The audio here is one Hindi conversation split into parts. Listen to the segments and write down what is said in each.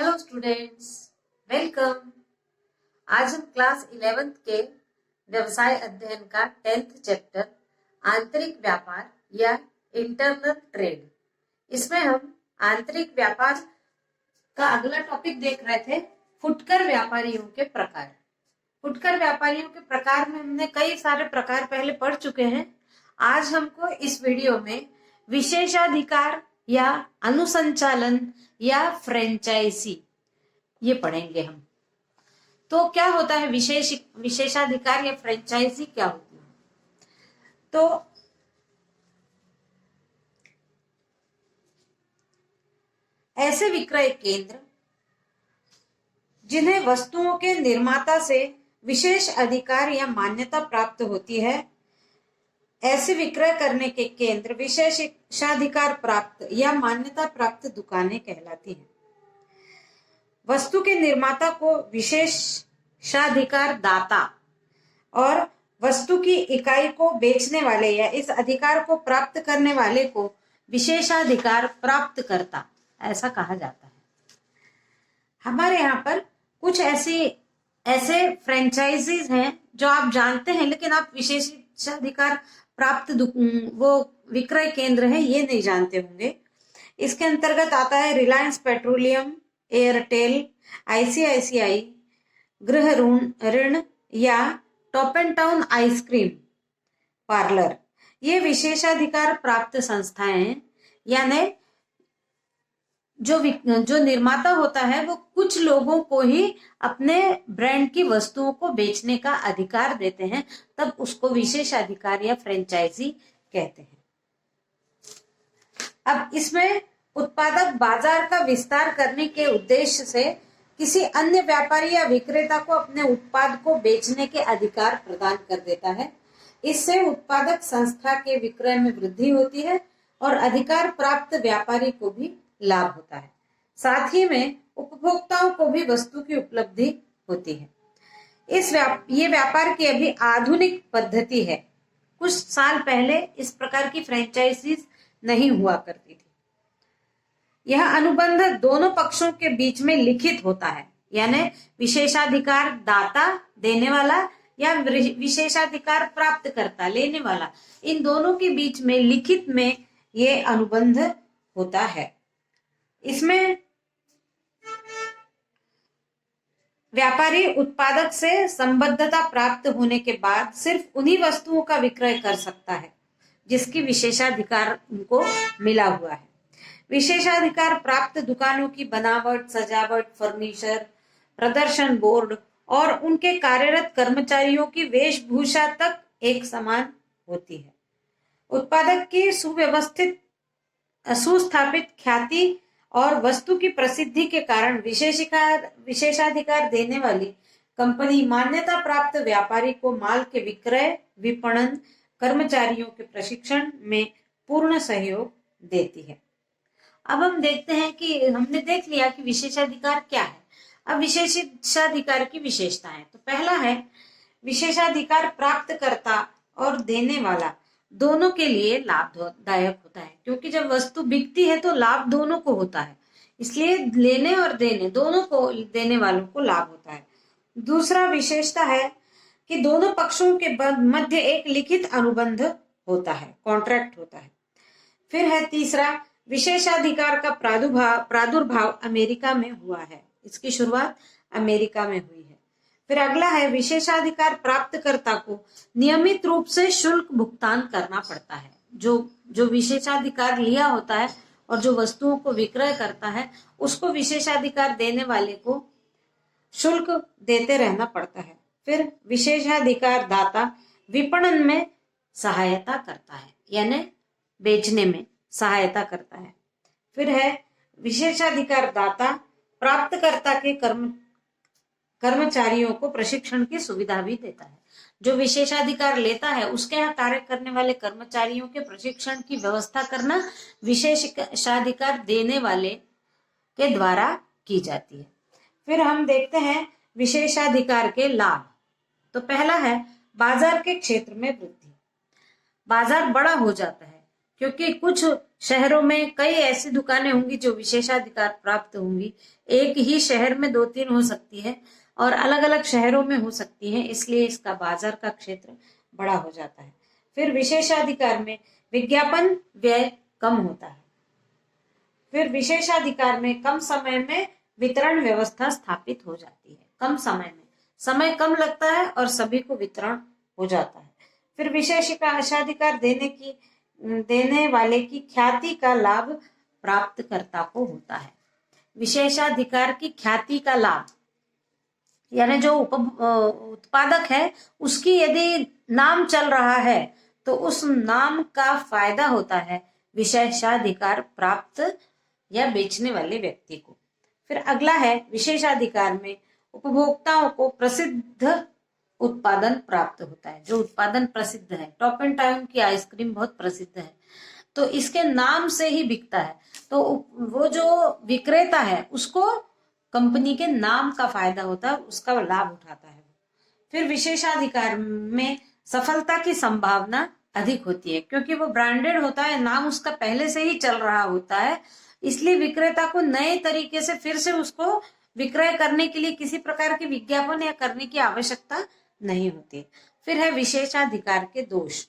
Hello students, welcome. आज हम क्लास 11th के व्यवसाय अध्ययन का 10th चैप्टर आंतरिक व्यापार या इंटरनल ट्रेड, इसमें हम आंतरिक व्यापार का अगला टॉपिक देख रहे थे, फुटकर व्यापारियों के प्रकार। फुटकर व्यापारियों के प्रकार में हमने कई सारे प्रकार पहले पढ़ चुके हैं। आज हमको इस वीडियो में विशेषाधिकार या अनुसंचालन या फ्रेंचाइजी ये पढ़ेंगे हम। तो क्या होता है विशेषाधिकार या फ्रेंचाइजी क्या होती है? तो ऐसे विक्रय केंद्र जिन्हें वस्तुओं के निर्माता से विशेष अधिकार या मान्यता प्राप्त होती है, ऐसे विक्रय करने के केंद्र विशेषाधिकार प्राप्त या मान्यता प्राप्त दुकानें कहलाती हैं। वस्तु के निर्माता को विशेषाधिकार दाता और वस्तु की इकाई को बेचने वाले या इस अधिकार को प्राप्त करने वाले को विशेषाधिकार प्राप्त करता ऐसा कहा जाता है। हमारे यहाँ पर कुछ ऐसे फ्रेंचाइजीज हैं जो आप जानते हैं, लेकिन आप विशेषाधिकार प्राप्त वो विक्रय केंद्र है ये नहीं जानते होंगे। इसके अंतर्गत आता है रिलायंस पेट्रोलियम, एयरटेल, आईसीआईसीआई, गृह ऋण या top and town ice cream parlour. ये विशेषाधिकार प्राप्त संस्थाएं हैं, यानी जो निर्माता होता है वो कुछ लोगों को ही अपने ब्रांड की वस्तुओं को बेचने का अधिकार देते हैं, तब उसको विशेषाधिकार या फ्रेंचाइजी कहते हैं। अब इसमें उत्पादक बाजार का विस्तार करने के उद्देश्य से किसी अन्य व्यापारी या विक्रेता को अपने उत्पाद को बेचने के अधिकार प्रदान कर देता है। इससे उत्पादक संस्था के विक्रय में वृद्धि होती है और अधिकार प्राप्त व्यापारी को भी लाभ होता है। साथ ही में उपभोक्ताओं को भी वस्तु की उपलब्धि होती है। ये व्यापार की अभी आधुनिक पद्धति है। कुछ साल पहले इस प्रकार की फ्रेंचाइजीज नहीं हुआ करती थी। यह अनुबंध दोनों पक्षों के बीच में लिखित होता है, यानी विशेषाधिकार दाता देने वाला या विशेषाधिकार प्राप्त करता लेने वाला, इन दोनों के बीच में लिखित में ये अनुबंध होता है। इसमें व्यापारी उत्पादक से संबद्धता प्राप्त होने के बाद सिर्फ उन्हीं वस्तुओं का विक्रय कर सकता है जिसकी विशेषाधिकार उनको मिला हुआ है। विशेषाधिकार प्राप्त दुकानों की बनावट, सजावट, फर्नीचर, प्रदर्शन बोर्ड और उनके कार्यरत कर्मचारियों की वेशभूषा तक एक समान होती है। उत्पादक की सुस्थापित ख्याति और वस्तु की प्रसिद्धि के कारण विशेषाधिकार देने वाली कंपनी मान्यता प्राप्त व्यापारी को माल के विक्रय, विपणन, कर्मचारियों के प्रशिक्षण में पूर्ण सहयोग देती है। अब हम देखते हैं कि हमने देख लिया कि विशेषाधिकार क्या है। अब विशेषाधिकार की विशेषताएं, तो पहला है विशेषाधिकार प्राप्त करता और देने वाला दोनों के लिए लाभदायक होता है, क्योंकि जब वस्तु बिकती है तो लाभ दोनों को होता है, इसलिए लेने और देने दोनों को, देने वालों को लाभ होता है। दूसरा विशेषता है कि दोनों पक्षों के मध्य एक लिखित अनुबंध होता है, कॉन्ट्रैक्ट होता है। फिर है तीसरा, विशेषाधिकार का प्रादुर्भाव अमेरिका में हुआ है, इसकी शुरुआत अमेरिका में हुई है। फिर अगला है विशेषाधिकार प्राप्तकर्ता को नियमित रूप से शुल्क भुगतान करना पड़ता है। जो विशेषाधिकार लिया होता है और जो वस्तुओं को विक्रय करता है उसको विशेषाधिकार देने वाले को शुल्क देते रहना पड़ता है। फिर विशेषाधिकार दाता विपणन में सहायता करता है, यानी बेचने में सहायता करता है। फिर है विशेषाधिकार दाता प्राप्तकर्ता के कर्मचारियों को प्रशिक्षण की सुविधा भी देता है। जो विशेषाधिकार लेता है उसके यहाँ कार्य करने वाले कर्मचारियों के प्रशिक्षण की व्यवस्था करना विशेषाधिकार देने वाले के द्वारा की जाती है। फिर हम देखते हैं विशेषाधिकार के लाभ। तो पहला है बाजार के क्षेत्र में वृद्धि। बाजार बड़ा हो जाता है क्योंकि कुछ शहरों में कई ऐसी दुकानें होंगी जो विशेषाधिकार प्राप्त होंगी। एक ही शहर में 2-3 हो सकती है और अलग अलग शहरों में हो सकती है, इसलिए इसका बाजार का क्षेत्र बड़ा हो जाता है। फिर विशेषाधिकार में विज्ञापन व्यय कम होता है। फिर विशेषाधिकार में कम समय में वितरण व्यवस्था स्थापित हो जाती है। कम समय में, समय कम लगता है और सभी को वितरण हो जाता है। फिर विशेषाधिकार देने वाले की ख्याति का लाभ प्राप्तकर्ता को होता है। विशेषाधिकार की ख्याति का लाभ यानी जो उत्पादक है उसकी यदि नाम चल रहा है तो उस नाम का फायदा होता है विशेषाधिकार प्राप्त या बेचने वाले व्यक्ति को। फिर अगला है विशेषाधिकार में उपभोक्ताओं को प्रसिद्ध उत्पादन प्राप्त होता है। जो उत्पादन प्रसिद्ध है, टॉप एंड टाउन की आइसक्रीम बहुत प्रसिद्ध है तो इसके नाम से ही बिकता है, तो वो जो विक्रेता है उसको कंपनी के नाम का फायदा होता है, उसका लाभ उठाता है। फिर विशेषाधिकार में सफलता की संभावना अधिक होती है क्योंकि वो ब्रांडेड होता है, नाम उसका पहले से ही चल रहा होता है, इसलिए विक्रेता को नए तरीके से फिर से उसको विक्रय करने के लिए किसी प्रकार के विज्ञापन या करने की आवश्यकता नहीं होती। फिर है विशेषाधिकार के दोष।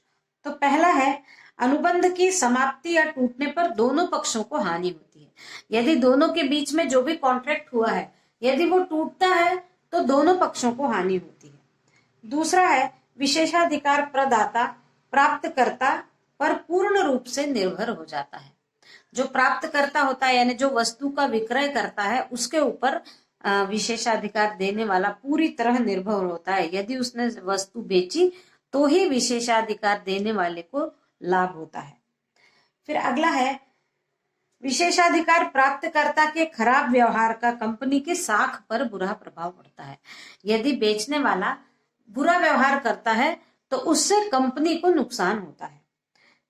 तो पहला है अनुबंध की समाप्ति या टूटने पर दोनों पक्षों को हानि होती है। यदि दोनों के बीच में जो भी कॉन्ट्रैक्ट हुआ है यदि वो टूटता है तो दोनों पक्षों को हानि होती है। दूसरा है विशेषाधिकार प्रदाता प्राप्तकर्ता पर पूर्ण रूप से निर्भर हो जाता है। जो प्राप्तकर्ता होता है यानी जो वस्तु का विक्रय करता है उसके ऊपर विशेषाधिकार देने वाला पूरी तरह निर्भर होता है। यदि उसने वस्तु बेची तो ही विशेषाधिकार देने वाले को लाभ होता है। फिर अगला है विशेषाधिकार प्राप्तकर्ता के खराब व्यवहार का कंपनी की साख पर बुरा प्रभाव पड़ता है। यदि बेचने वाला बुरा व्यवहार करता है तो उससे कंपनी को नुकसान होता है।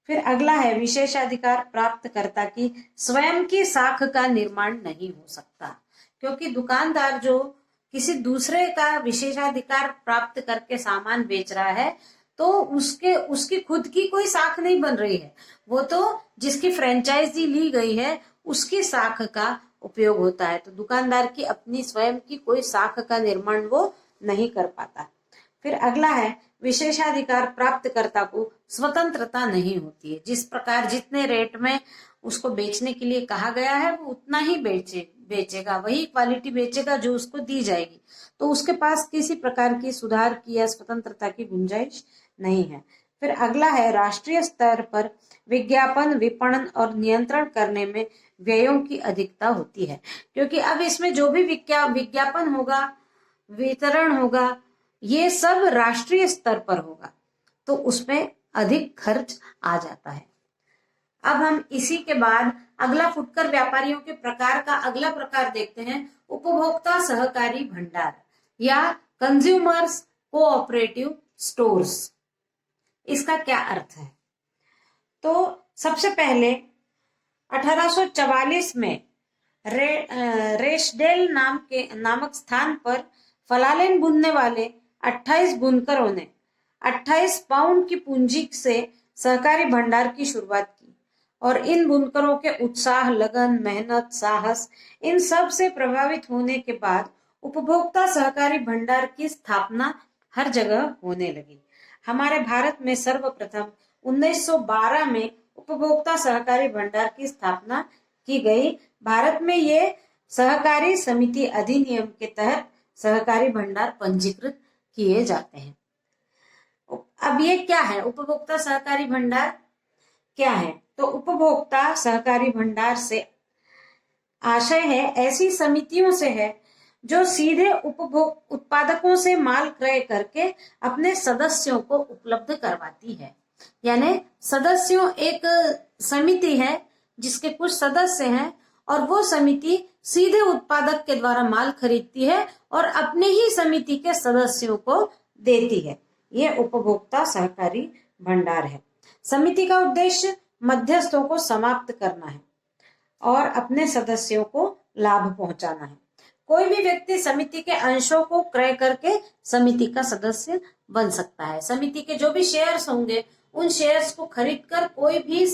फिर अगला है विशेषाधिकार प्राप्तकर्ता की स्वयं की साख का निर्माण नहीं हो सकता क्योंकि दुकानदार जो किसी दूसरे का विशेषाधिकार प्राप्त करके सामान बेच रहा है तो उसकी खुद की कोई साख नहीं बन रही है, वो तो जिसकी फ्रेंचाइजी ली गई है उसकी साख का उपयोग होता है, तो दुकानदार की अपनी स्वयं की कोई साख का निर्माण वो नहीं कर पाता। फिर अगला है विशेषाधिकार प्राप्तकर्ता को स्वतंत्रता नहीं होती है। जिस प्रकार जितने रेट में उसको बेचने के लिए कहा गया है वो उतना ही बेचेगा, वही क्वालिटी बेचेगा जो उसको दी जाएगी, तो उसके पास किसी प्रकार की सुधार की या स्वतंत्रता की गुंजाइश नहीं है। फिर अगला है राष्ट्रीय स्तर पर विज्ञापन विपणन और नियंत्रण करने में व्ययों की अधिकता होती है क्योंकि अब इसमें जो भी विज्ञापन होगा, वितरण होगा, ये सब राष्ट्रीय स्तर पर होगा तो उसमें अधिक खर्च आ जाता है। अब हम इसी के बाद अगला फुटकर व्यापारियों के प्रकार का अगला प्रकार देखते हैं, उपभोक्ता सहकारी भंडार या कंज्यूमर्स कोऑपरेटिव स्टोर्स। इसका क्या अर्थ है? तो सबसे पहले 1844 में रेशडेल नामक स्थान पर फलालेन बुनने वाले 28 बुनकरों ने 28 पाउंड की पूंजी से सहकारी भंडार की शुरुआत की और इन बुनकरों के उत्साह, लगन, मेहनत, साहस, इन सब से प्रभावित होने के बाद उपभोक्ता सहकारी भंडार की स्थापना हर जगह होने लगी। हमारे भारत में सर्वप्रथम 1912 में उपभोक्ता सहकारी भंडार की स्थापना की गई। भारत में ये सहकारी समिति अधिनियम के तहत सहकारी भंडार पंजीकृत किए जाते हैं। अब ये क्या है? उपभोक्ता सहकारी भंडार क्या है? तो उपभोक्ता सहकारी भंडार से आशय है ऐसी समितियों से है जो सीधे उत्पादकों से माल क्रय करके अपने सदस्यों को उपलब्ध करवाती है। यानी सदस्यों एक समिति है जिसके कुछ सदस्य हैं और वो समिति सीधे उत्पादक के द्वारा माल खरीदती है और अपने ही समिति के सदस्यों को देती है। ये उपभोक्ता सहकारी भंडार है। समिति का उद्देश्य मध्यस्थों को समाप्त करना है और अपने सदस्यों को लाभ पहुंचाना है। कोई भी व्यक्ति समिति के अंशों को क्रय करके समिति का सदस्य बन सकता है। समिति के जो भी शेयर्स होंगे उन शेयर्स को खरीदकर कोई भी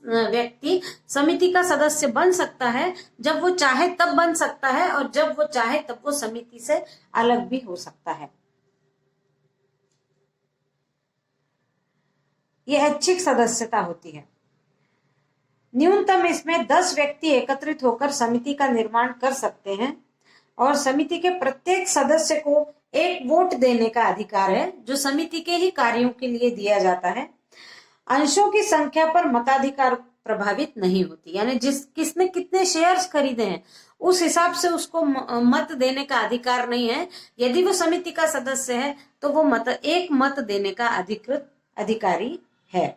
व्यक्ति समिति का सदस्य बन सकता है। जब वो चाहे तब बन सकता है और जब वो चाहे तब वो समिति से अलग भी हो सकता है। ये ऐच्छिक सदस्यता होती है। न्यूनतम इसमें 10 व्यक्ति एकत्रित होकर समिति का निर्माण कर सकते हैं और समिति के प्रत्येक सदस्य को एक वोट देने का अधिकार है, जो समिति के ही कार्यों के लिए दिया जाता है। अंशों की संख्या पर मताधिकार प्रभावित नहीं होती, यानी किसने कितने शेयर्स खरीदे हैं उस हिसाब से उसको मत देने का अधिकार नहीं है। यदि वो समिति का सदस्य है तो वो एक मत देने का अधिकृत अधिकारी है।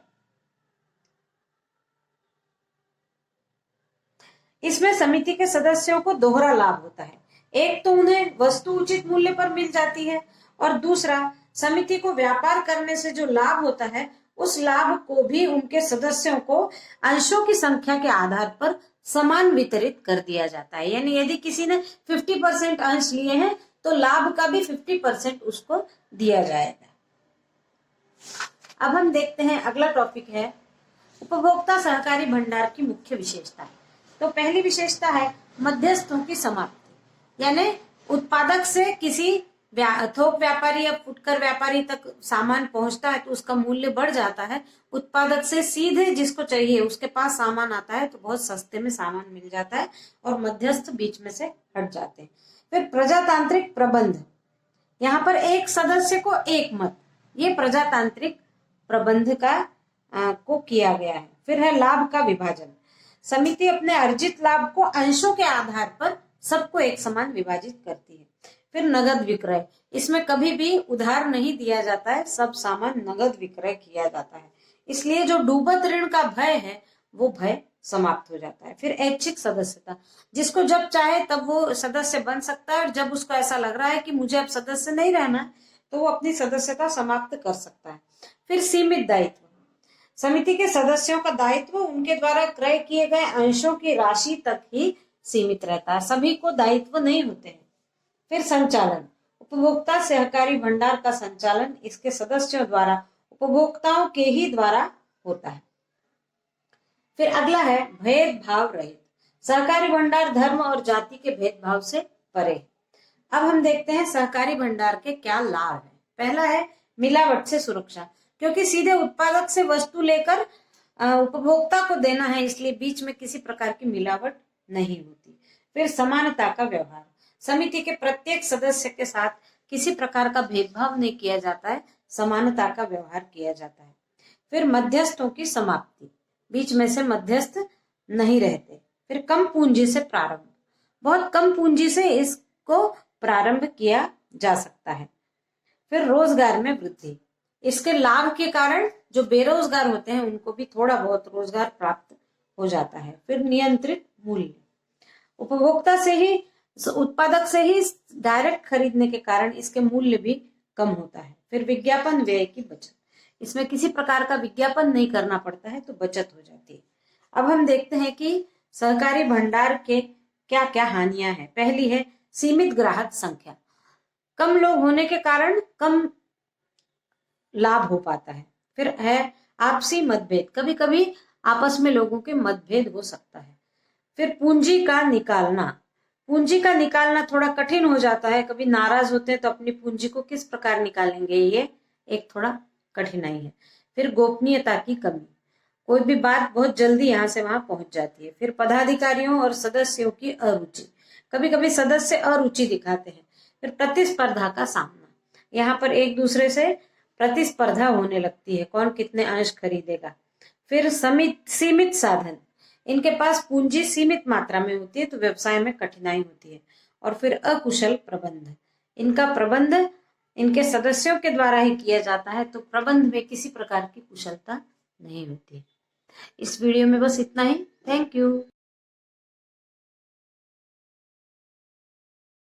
इसमें समिति के सदस्यों को दोहरा लाभ होता है। एक तो उन्हें वस्तु उचित मूल्य पर मिल जाती है और दूसरा समिति को व्यापार करने से जो लाभ होता है उस लाभ को भी उनके सदस्यों को अंशों की संख्या के आधार पर समान वितरित कर दिया जाता है। यानी यदि किसी ने 50% अंश लिए हैं तो लाभ का भी 50% उसको दिया जाएगा। अब हम देखते हैं अगला टॉपिक है उपभोक्ता सहकारी भंडार की मुख्य विशेषता। तो पहली विशेषता है मध्यस्थों की समाप्ति, यानी उत्पादक से किसी थोक व्यापारी या फुटकर व्यापारी तक सामान पहुंचता है तो उसका मूल्य बढ़ जाता है। उत्पादक से सीधे जिसको चाहिए उसके पास सामान आता है तो बहुत सस्ते में सामान मिल जाता है और मध्यस्थ बीच में से हट जाते हैं। फिर प्रजातांत्रिक प्रबंध, यहाँ पर एक सदस्य को एक मत, ये प्रजातांत्रिक प्रबंध का को किया गया है। फिर है लाभ का विभाजन, समिति अपने अर्जित लाभ को अंशों के आधार पर सबको एक समान विभाजित करती है। फिर नगद विक्रय, इसमें कभी भी उधार नहीं दिया जाता है, सब सामान नगद विक्रय किया जाता है, इसलिए जो डूबत ऋण का भय है वो भय समाप्त हो जाता है। फिर ऐच्छिक सदस्यता, जिसको जब चाहे तब वो सदस्य बन सकता है और जब उसको ऐसा लग रहा है कि मुझे अब सदस्य नहीं रहना तो वो अपनी सदस्यता समाप्त कर सकता है। फिर सीमित दायित्व, समिति के सदस्यों का दायित्व उनके द्वारा क्रय किए गए अंशों की राशि तक ही सीमित रहता है, सभी को दायित्व नहीं होते हैं। फिर संचालन, उपभोक्ता सहकारी भंडार का संचालन इसके सदस्यों द्वारा उपभोक्ताओं के ही द्वारा होता है। फिर अगला है भेदभाव रहित, सहकारी भंडार धर्म और जाति के भेदभाव से परे। अब हम देखते हैं सहकारी भंडार के क्या लाभ है। पहला है मिलावट से सुरक्षा, क्योंकि सीधे उत्पादक से वस्तु लेकर उपभोक्ता को देना है, इसलिए बीच में किसी प्रकार की मिलावट नहीं होती। फिर समानता का व्यवहार, समिति के प्रत्येक सदस्य के साथ किसी प्रकार का भेदभाव नहीं किया जाता है, समानता का व्यवहार किया जाता है। फिर मध्यस्थों की समाप्ति, बीच में से मध्यस्थ नहीं रहते। फिर कम पूंजी से प्रारंभ, बहुत कम पूंजी से इसको प्रारंभ किया जा सकता है। फिर रोजगार में वृद्धि, इसके लाभ के कारण जो बेरोजगार होते हैं उनको भी थोड़ा बहुत रोजगार प्राप्त हो जाता है। फिर नियंत्रित मूल्य, उपभोक्ता से ही उत्पादक से ही डायरेक्ट खरीदने के कारण इसके मूल्य भी कम होता है। फिर विज्ञापन व्यय की बचत, इसमें किसी प्रकार का विज्ञापन नहीं करना पड़ता है तो बचत हो जाती है। अब हम देखते हैं कि सहकारी भंडार के क्या क्या हानियां हैं। पहली है सीमित ग्राहक संख्या, कम लोग होने के कारण कम लाभ हो पाता है। फिर है आपसी मतभेद, कभी कभी आपस में लोगों के मतभेद हो सकता है। फिर पूंजी का निकालना, पूंजी का निकालना थोड़ा कठिन हो जाता है, कभी नाराज होते हैं तो अपनी पूंजी को किस प्रकार निकालेंगे, ये एक थोड़ा कठिनाई है। फिर गोपनीयता की कमी, कोई भी बात बहुत जल्दी यहाँ से वहां पहुंच जाती है। फिर पदाधिकारियों और सदस्यों की अरुचि, कभी कभी सदस्य अरुचि दिखाते हैं। फिर प्रतिस्पर्धा का सामना, यहाँ पर एक दूसरे से प्रतिस्पर्धा होने लगती है, कौन कितने अंश खरीदेगा। फिर सीमित साधन, इनके पास पूंजी सीमित मात्रा में होती है तो व्यवसाय में कठिनाई होती है। और फिर अकुशल प्रबंध, इनका प्रबंध इनके सदस्यों के द्वारा ही किया जाता है तो प्रबंध में किसी प्रकार की कुशलता नहीं होती। इस वीडियो में बस इतना ही। Thank you.